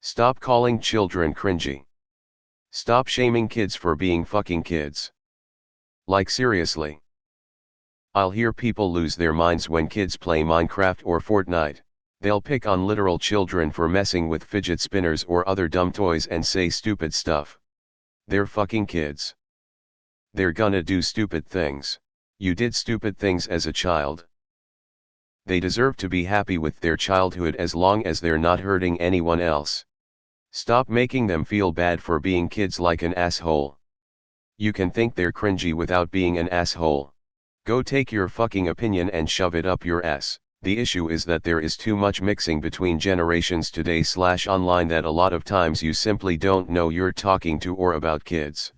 Stop calling children cringy. Stop shaming kids for being fucking kids. Like seriously. I'll hear people lose their minds when kids play Minecraft or Fortnite. They'll pick on literal children for messing with fidget spinners or other dumb toys and say stupid stuff. They're fucking kids. They're gonna do stupid things. You did stupid things as a child. They deserve to be happy with their childhood as long as they're not hurting anyone else. Stop making them feel bad for being kids like an asshole. You can think they're cringy without being an asshole. Go take your fucking opinion and shove it up your ass. The issue is that there is too much mixing between generations today/online that a lot of times you simply don't know you're talking to or about kids.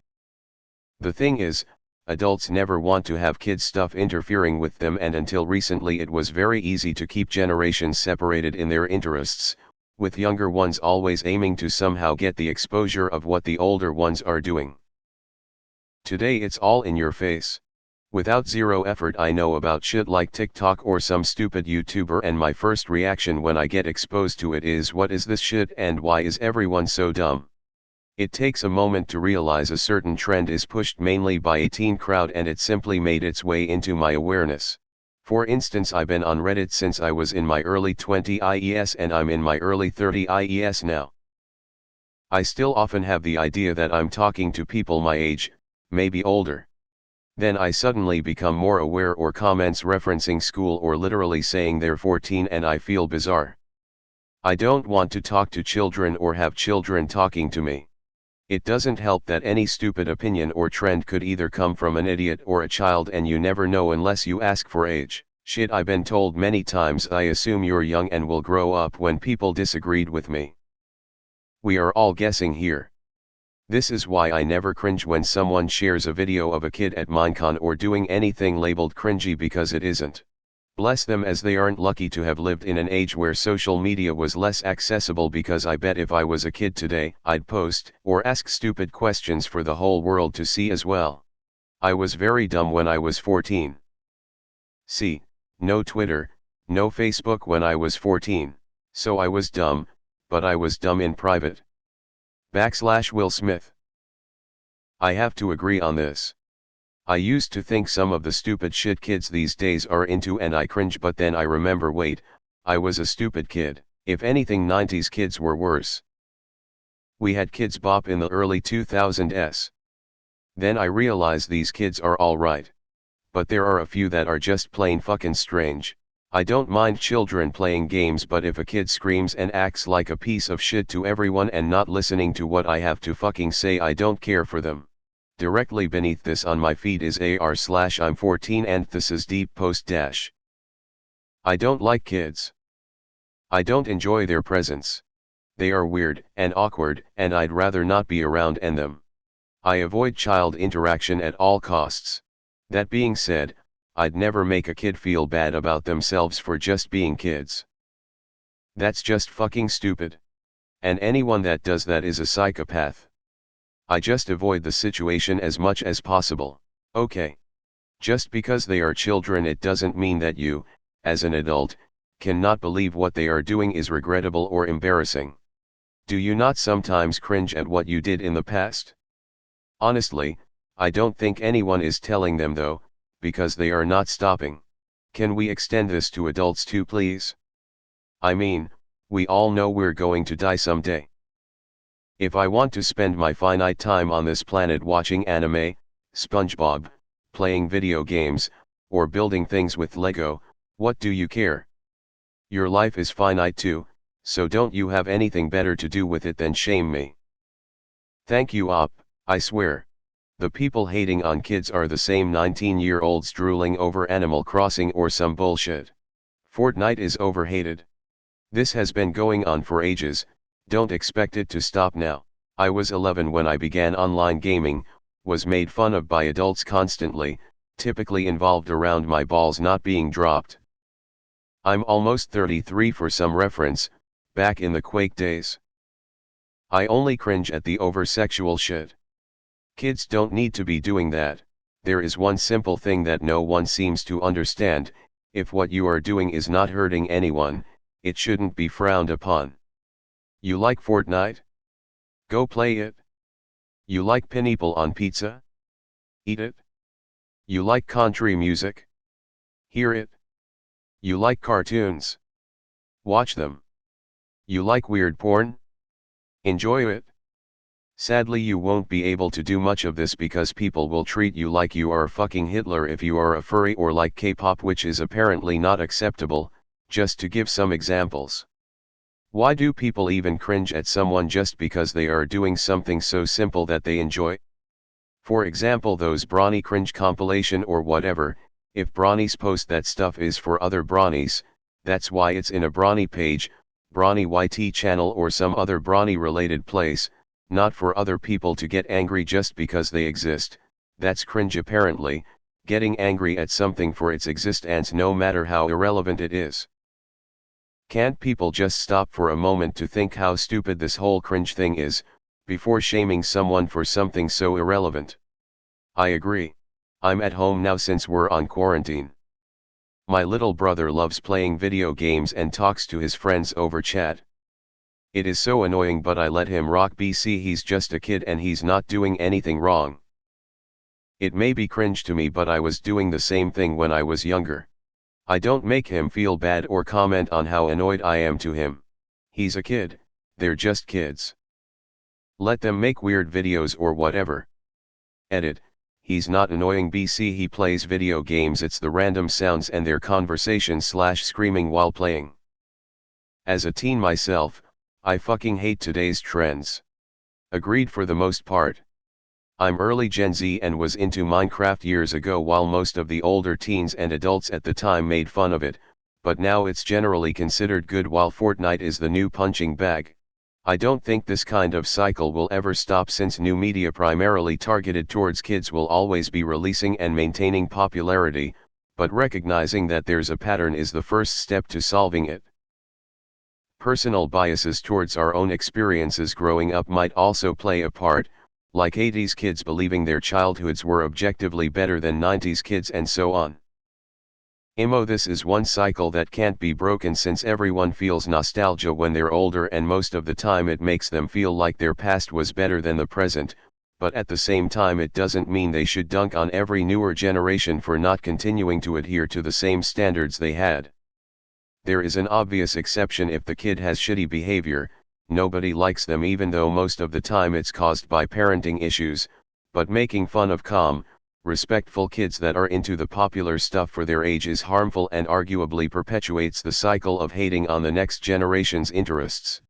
The thing is, adults never want to have kids stuff interfering with them, and until recently it was very easy to keep generations separated in their interests, with younger ones always aiming to somehow get the exposure of what the older ones are doing. Today it's all in your face. Without zero effort I know about shit like TikTok or some stupid YouTuber, and my first reaction when I get exposed to it is, what is this shit and why is everyone so dumb? It takes a moment to realize a certain trend is pushed mainly by a teen crowd and it simply made its way into my awareness. For instance, I've been on Reddit since I was in my early 20s and I'm in my early 30s now. I still often have the idea that I'm talking to people my age, maybe older. Then I suddenly become more aware or comments referencing school or literally saying they're 14 and I feel bizarre. I don't want to talk to children or have children talking to me. It doesn't help that any stupid opinion or trend could either come from an idiot or a child, and you never know unless you ask for age. Shit, I've been told many times I assume you're young and will grow up when people disagreed with me. We are all guessing here. This is why I never cringe when someone shares a video of a kid at Minecon or doing anything labeled cringy, because it isn't. Bless them, as they aren't lucky to have lived in an age where social media was less accessible, because I bet if I was a kid today, I'd post or ask stupid questions for the whole world to see as well. I was very dumb when I was 14. See, no Twitter, no Facebook when I was 14, so I was dumb, but I was dumb in private. Will Smith. I have to agree on this. I used to think some of the stupid shit kids these days are into and I cringe, but then I remember, wait, I was a stupid kid. If anything, 90s kids were worse. We had Kids Bop in the early 2000s. Then I realized these kids are alright. But there are a few that are just plain fucking strange. I don't mind children playing games, but if a kid screams and acts like a piece of shit to everyone and not listening to what I have to fucking say, I don't care for them. Directly beneath this on my feed is /I'm 14 and this is deep post dash. I don't like kids. I don't enjoy their presence. They are weird and awkward and I'd rather not be around them. I avoid child interaction at all costs. That being said, I'd never make a kid feel bad about themselves for just being kids. That's just fucking stupid. And anyone that does that is a psychopath. I just avoid the situation as much as possible. Okay. Just because they are children, it doesn't mean that you, as an adult, cannot believe what they are doing is regrettable or embarrassing. Do you not sometimes cringe at what you did in the past? Honestly, I don't think anyone is telling them though, because they are not stopping. Can we extend this to adults too, please? I mean, we all know we're going to die someday. If I want to spend my finite time on this planet watching anime, SpongeBob, playing video games, or building things with Lego, what do you care? Your life is finite too, so don't you have anything better to do with it than shame me? Thank you, I swear. The people hating on kids are the same 19-year-olds drooling over Animal Crossing or some bullshit. Fortnite is overhated. This has been going on for ages. Don't expect it to stop now. I was 11 when I began online gaming, was made fun of by adults constantly, typically involved around my balls not being dropped. I'm almost 33 for some reference, back in the Quake days. I only cringe at the over-sexual shit. Kids don't need to be doing that. There is one simple thing that no one seems to understand: if what you are doing is not hurting anyone, it shouldn't be frowned upon. You like Fortnite? Go play it. You like pineapple on pizza? Eat it. You like country music? Hear it. You like cartoons? Watch them. You like weird porn? Enjoy it. Sadly, you won't be able to do much of this because people will treat you like you are fucking Hitler if you are a furry, or like K-pop, which is apparently not acceptable, just to give some examples. Why do people even cringe at someone just because they are doing something so simple that they enjoy? For example, those Brawny cringe compilation or whatever. If Brawnies post that stuff is for other Brawnies, that's why it's in a Brawny page, Brawny YT channel or some other Brawny related place, not for other people to get angry just because they exist. That's cringe apparently, getting angry at something for its existence no matter how irrelevant it is. Can't people just stop for a moment to think how stupid this whole cringe thing is, before shaming someone for something so irrelevant? I agree. I'm at home now since we're on quarantine. My little brother loves playing video games and talks to his friends over chat. It is so annoying, but I let him rock. BC, he's just a kid and he's not doing anything wrong. It may be cringe to me, but I was doing the same thing when I was younger. I don't make him feel bad or comment on how annoyed I am to him. He's a kid, they're just kids. Let them make weird videos or whatever. Edit. He's not annoying. BC, he plays video games, it's the random sounds and their conversation/screaming while playing. As a teen myself, I fucking hate today's trends. Agreed for the most part. I'm early Gen Z and was into Minecraft years ago while most of the older teens and adults at the time made fun of it, but now it's generally considered good while Fortnite is the new punching bag. I don't think this kind of cycle will ever stop, since new media primarily targeted towards kids will always be releasing and maintaining popularity, but recognizing that there's a pattern is the first step to solving it. Personal biases towards our own experiences growing up might also play a part, like 80s kids believing their childhoods were objectively better than 90s kids and so on. This is one cycle that can't be broken, since everyone feels nostalgia when they're older, and most of the time it makes them feel like their past was better than the present, but at the same time it doesn't mean they should dunk on every newer generation for not continuing to adhere to the same standards they had. There is an obvious exception: if the kid has shitty behavior, nobody likes them, even though most of the time it's caused by parenting issues, but making fun of calm, respectful kids that are into the popular stuff for their age is harmful and arguably perpetuates the cycle of hating on the next generation's interests.